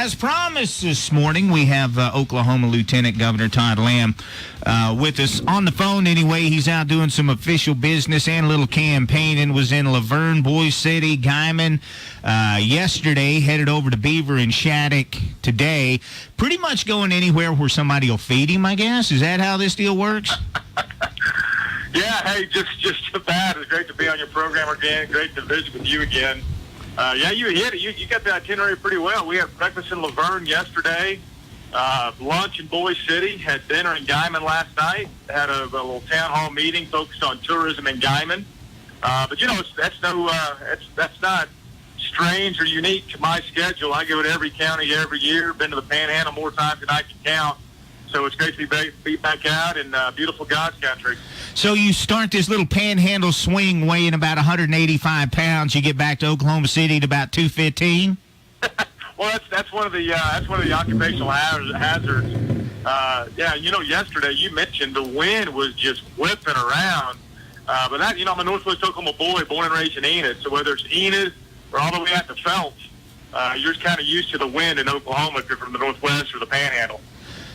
As promised this morning, we have Oklahoma Lieutenant Governor Lt Lamb with us on the phone anyway. He's out doing some official business and a little campaigning. Was in Laverne, Boise City, Guymon yesterday, headed over to Beaver and Shattuck today. Pretty much going anywhere where somebody will feed him, I guess. Is that how this deal works? Yeah, hey, just about. It's great to be on your program again. Great to visit with you again. Yeah, you hit it. You got the itinerary pretty well. We had breakfast in Laverne yesterday, lunch in Boise City, had dinner in Guymon last night, had a little town hall meeting focused on tourism in Guymon. But you know, that's not strange or unique to my schedule. I go to every county every year. Been to the Panhandle more times than I can count. So it's great to be back out in beautiful God's country. So you start this little panhandle swing weighing about 185 pounds. You get back to Oklahoma City at about 215. Well, that's one of the occupational hazards. Yeah, you know, yesterday you mentioned the wind was just whipping around. But that, you know, I'm a Northwest Oklahoma boy, born and raised in Enid. So whether it's Enid or all the way out to Phelps, you're kind of used to the wind in Oklahoma if you're from the Northwest or the Panhandle.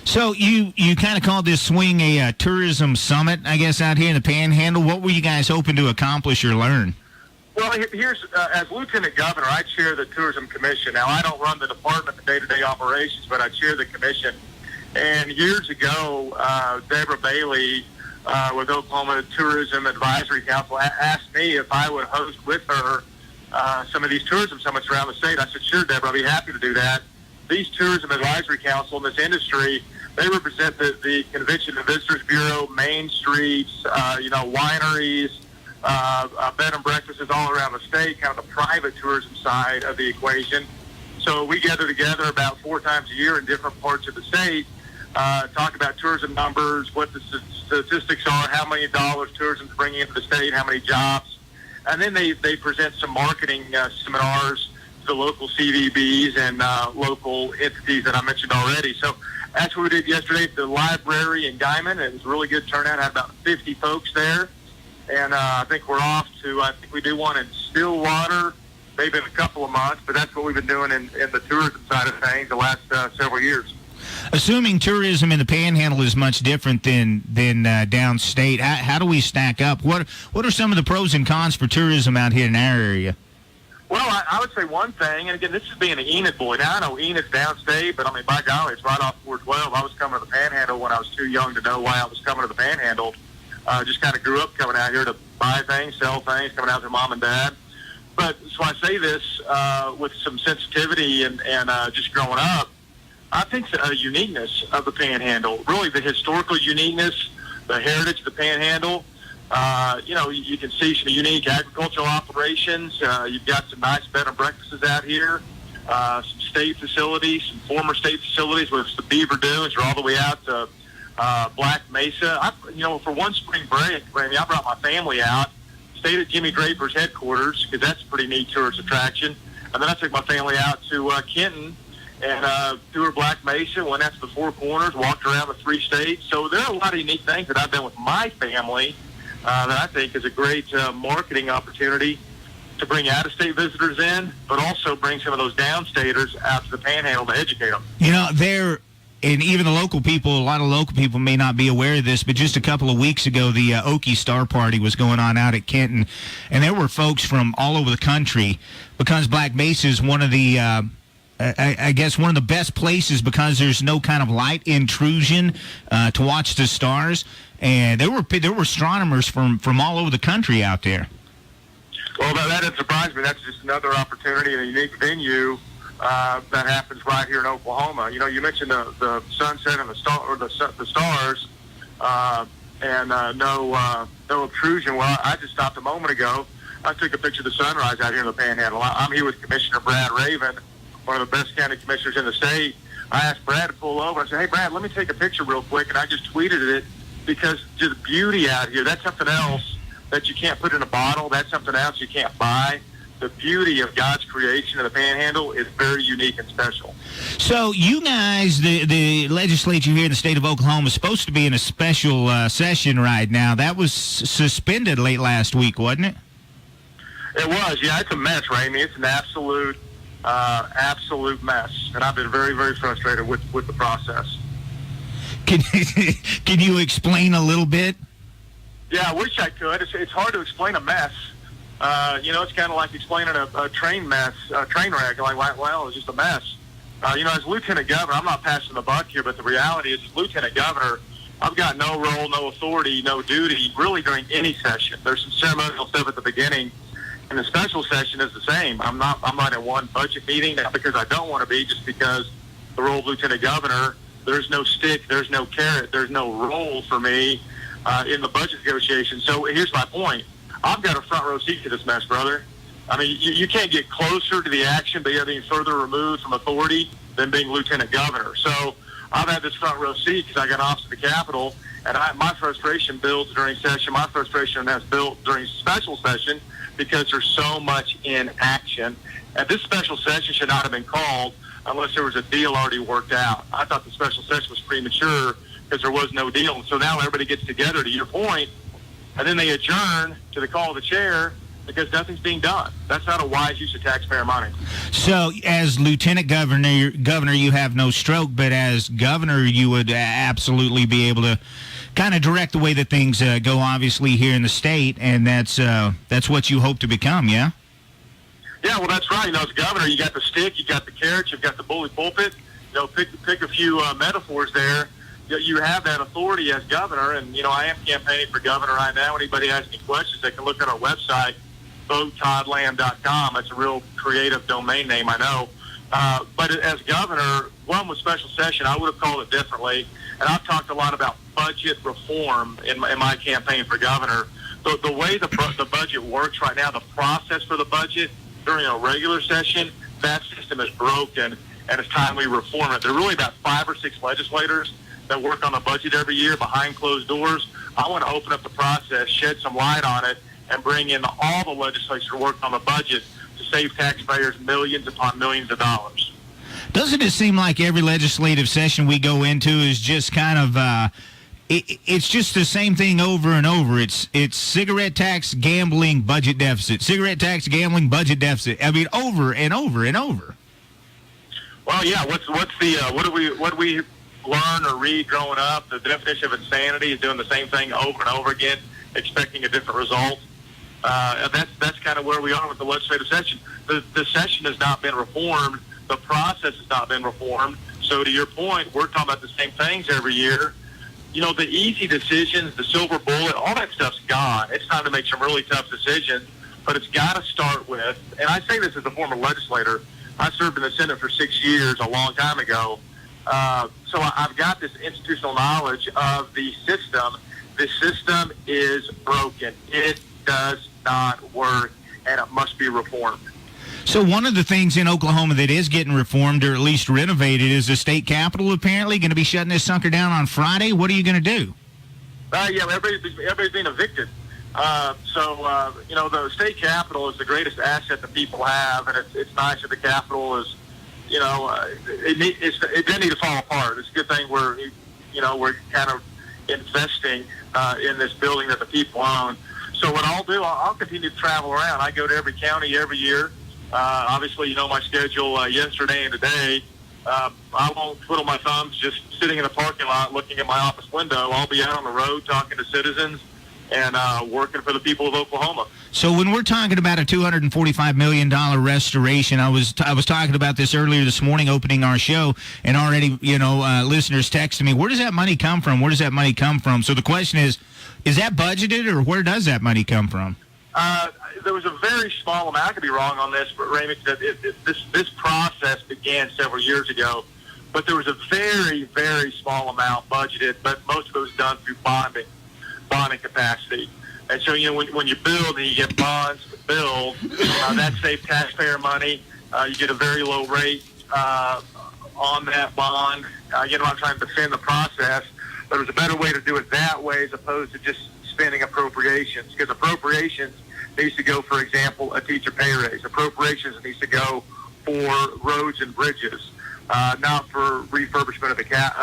So you kind of called this swing a tourism summit, I guess, out here in the Panhandle. What were you guys hoping to accomplish or learn? Well, here's as Lieutenant Governor, I chair the Tourism Commission. Now, I don't run the department, the day-to-day operations, but I chair the commission. And years ago, Deborah Bailey with Oklahoma Tourism Advisory Council asked me if I would host with her some of these tourism summits around the state. I said, sure, Deborah, I'll be happy to do that. These Tourism Advisory Council in this industry, they represent the Convention and Visitors Bureau, Main Streets, wineries, bed and breakfasts all around the state, kind of the private tourism side of the equation. So we gather together about 4 times a year in different parts of the state, talk about tourism numbers, what the statistics are, how many dollars tourism is bringing into the state, how many jobs. And then they present some marketing seminars to the local CVBs and local entities that I mentioned already. So that's what we did yesterday at the library in Guymon. It was a really good turnout. Had about 50 folks there. And I think we're off to, I think we do one in Stillwater, maybe in a couple of months, but that's what we've been doing in the tourism side of things the last several years. Assuming tourism in the Panhandle is much different than downstate, how do we stack up? What are some of the pros and cons for tourism out here in our area? Well, I would say one thing, and again, this is being an Enid boy. Now, I know Enid's downstate, but I mean, by golly, it's right off 412. I was coming to the Panhandle when I was too young to know why I was coming to the Panhandle. Just kind of grew up coming out here to buy things, sell things, coming out to mom and dad. But so I say this with some sensitivity and just growing up, I think a uniqueness of the Panhandle, really the historical uniqueness, the heritage of the Panhandle. You can see some unique agricultural operations. You've got some nice bed and breakfasts out here, some state facilities, some former state facilities with the Beaver Dunes, or all the way out to Black Mesa. For one spring break, I brought my family out, stayed at Jimmy Draper's headquarters, because that's a pretty neat tourist attraction. And then I took my family out to Kenton and through Black Mesa, went out to the Four Corners, walked around the 3 states. So there are a lot of unique things that I've done with my family that I think is a great marketing opportunity to bring out-of-state visitors in, but also bring some of those downstaters out to the Panhandle to educate them. You know, and even the local people, a lot of local people may not be aware of this, but just a couple of weeks ago, the Okie Star Party was going on out at Kenton, and there were folks from all over the country, because Black Mesa is one of the I guess one of the best places because there's no kind of light intrusion to watch the stars, and there were astronomers from all over the country out there. Well, that doesn't surprise me. That's just another opportunity and a unique venue that happens right here in Oklahoma. You know, you mentioned the sunset and the stars, and no intrusion. Well, I just stopped a moment ago. I took a picture of the sunrise out here in the Panhandle. I'm here with Commissioner Brad Raven, one of the best county commissioners in the state. I asked Brad to pull over. I said, hey, Brad, let me take a picture real quick. And I just tweeted it because just beauty out here, that's something else that you can't put in a bottle. That's something else you can't buy. The beauty of God's creation in the Panhandle is very unique and special. So you guys, the legislature here in the state of Oklahoma, is supposed to be in a special session right now. That was suspended late last week, wasn't it? It was, yeah. It's a mess, Ramey. It's an absolute absolute mess. And I've been very, very frustrated with the process. Can you explain a little bit? Yeah, I wish I could. It's hard to explain a mess. It's kind of like explaining a train mess, a train wreck. Like, well, it's just a mess. As Lieutenant Governor, I'm not passing the buck here, but the reality is, as Lieutenant Governor, I've got no role, no authority, no duty, really during any session. There's some ceremonial stuff at the beginning, and the special session is the same. I'm not in one budget meeting, not because I don't want to be, just because the role of Lieutenant Governor, there's no stick, there's no carrot, there's no role for me in the budget negotiations. So here's my point. I've got a front row seat to this mess, brother. I mean, you can't get closer to the action, but you're being further removed from authority than being Lieutenant Governor. So I've had this front row seat because I got an office at the Capitol, and my frustration builds during session. My frustration has built during special session because there's so much in action. And this special session should not have been called unless there was a deal already worked out. I thought the special session was premature because there was no deal. And so now everybody gets together, to your point, and then they adjourn to the call of the chair because nothing's being done. That's not a wise use of taxpayer money. So as Lieutenant Governor, you have no stroke, but as Governor, you would absolutely be able to kind of direct the way that things go, obviously, here in the state, and that's what you hope to become, yeah? Yeah, well, that's right. As Governor, you got the stick, you got the carrot, you've got the bully pulpit. Pick a few metaphors there. You have that authority as Governor, and, I am campaigning for Governor right now. Anybody has any questions, they can look at our website, votettoddlamb.com. That's a real creative domain name, I know. But as Governor, one with special session, I would have called it differently. And I've talked a lot about budget reform in my campaign for Governor. The way the budget works right now, the process for the budget during a regular session, that system is broken, and it's time we reform it. There are really about 5 or 6 legislators that work on the budget every year behind closed doors. I want to open up the process, shed some light on it, and bring in all the legislators to work on the budget to save taxpayers millions upon millions of dollars. Doesn't it seem like every legislative session we go into is just kind of it's just the same thing over and over? It's cigarette tax, gambling, budget deficit. Cigarette tax, gambling, budget deficit. I mean, over and over and over. Well, yeah. What do we learn or read growing up? The definition of insanity is doing the same thing over and over again, expecting a different result. That's kind of where we are with the legislative session. The session has not been reformed. The process has not been reformed. So to your point, we're talking about the same things every year. The easy decisions, the silver bullet, all that stuff's gone. It's time to make some really tough decisions, but it's got to start with, and I say this as a former legislator, I served in the Senate for 6 years a long time ago, so I've got this institutional knowledge of the system. The system is broken. It does not work, and it must be reformed. So one of the things in Oklahoma that is getting reformed, or at least renovated, is the state capitol apparently going to be shutting this sucker down on Friday. What are you going to do? Yeah, everybody's being evicted. The state capitol is the greatest asset that people have, and it's nice that the capitol is, it didn't need to fall apart. It's a good thing we're kind of investing in this building that the people own. So what I'll do, I'll continue to travel around. I go to every county every year. Obviously, my schedule yesterday and today. I won't twiddle my thumbs just sitting in the parking lot looking at my office window. I'll be out on the road talking to citizens and working for the people of Oklahoma. So when we're talking about a $245 million restoration, I was talking about this earlier this morning opening our show, and already, listeners texting me, where does that money come from? Where does that money come from? So the question is that budgeted, or where does that money come from? There was a very small amount. I could be wrong on this, but Raymond, this process began several years ago. But there was a very, very small amount budgeted, but most of it was done through bonding capacity. And so, when you build and you get bonds to build, that saves taxpayer money. You get a very low rate on that bond. I'm trying to defend the process, but there's a better way to do it that way as opposed to just spending appropriations, because appropriations needs to go, for example, a teacher pay raise. Appropriations needs to go for roads and bridges, not for refurbishment of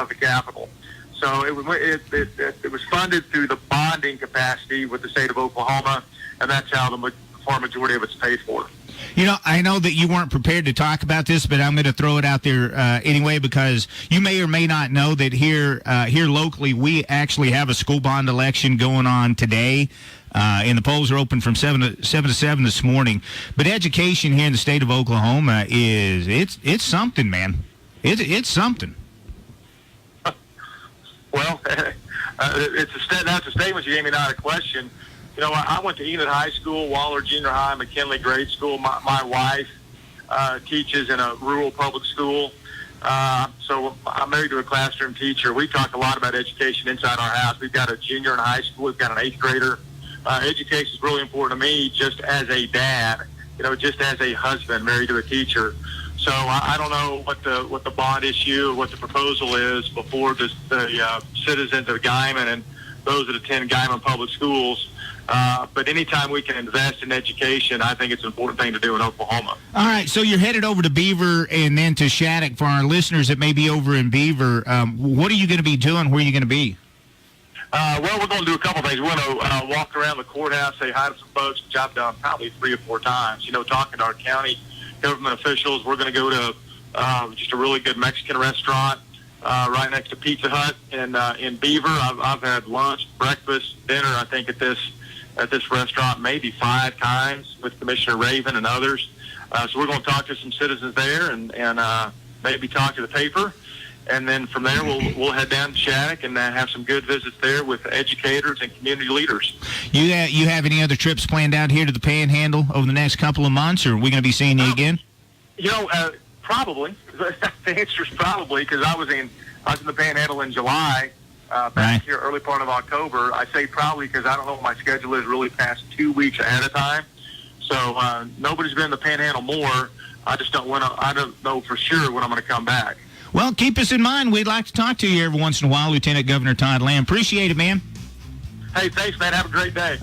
the Capitol. So it was funded through the bonding capacity with the state of Oklahoma, and that's how the far majority of it's paid for. You know, I know that you weren't prepared to talk about this, but I'm going to throw it out there anyway, because you may or may not know that here locally we actually have a school bond election going on today. And the polls are open from 7 to 7 this morning. But education here in the state of Oklahoma it's something, man. It's something. Well, that's a statement you gave me, not a question. You know, I went to Enid High School, Waller Junior High, McKinley Grade School. My wife teaches in a rural public school. So I'm married to a classroom teacher. We talk a lot about education inside our house. We've got a junior in high school. We've got an 8th grader. Education is really important to me, just as a dad, you know, just as a husband married to a teacher. So I don't know what the bond issue, what the proposal is before the citizens of Guymon and those that attend Guymon public schools. But anytime we can invest in education, I think it's an important thing to do in Oklahoma. All right, so you're headed over to Beaver and then to Shattuck. For our listeners that may be over in Beaver, what are you going to be doing? Where are you going to be? Well, we're going to do a couple things. We're going to walk around the courthouse, say hi to some folks, which I've done probably 3 or 4 times. You know, talking to our county government officials. We're going to go to just a really good Mexican restaurant right next to Pizza Hut in Beaver. I've had lunch, breakfast, dinner, I think, at this restaurant maybe 5 times with Commissioner Raven and others. So we're going to talk to some citizens there and maybe talk to the paper. And then from there, we'll head down to Shattuck and have some good visits there with educators and community leaders. You have any other trips planned out here to the Panhandle over the next couple of months, or are we going to be seeing you again? You know, probably. The answer is probably, because I was in the Panhandle in July, back here early part of October. I say probably because I don't know what my schedule is really past 2 weeks ahead of time. So nobody's been in the Panhandle more. I just don't know for sure when I'm going to come back. Well, keep us in mind. We'd like to talk to you every once in a while, Lieutenant Governor Todd Lamb. Appreciate it, man. Hey, thanks, man. Have a great day.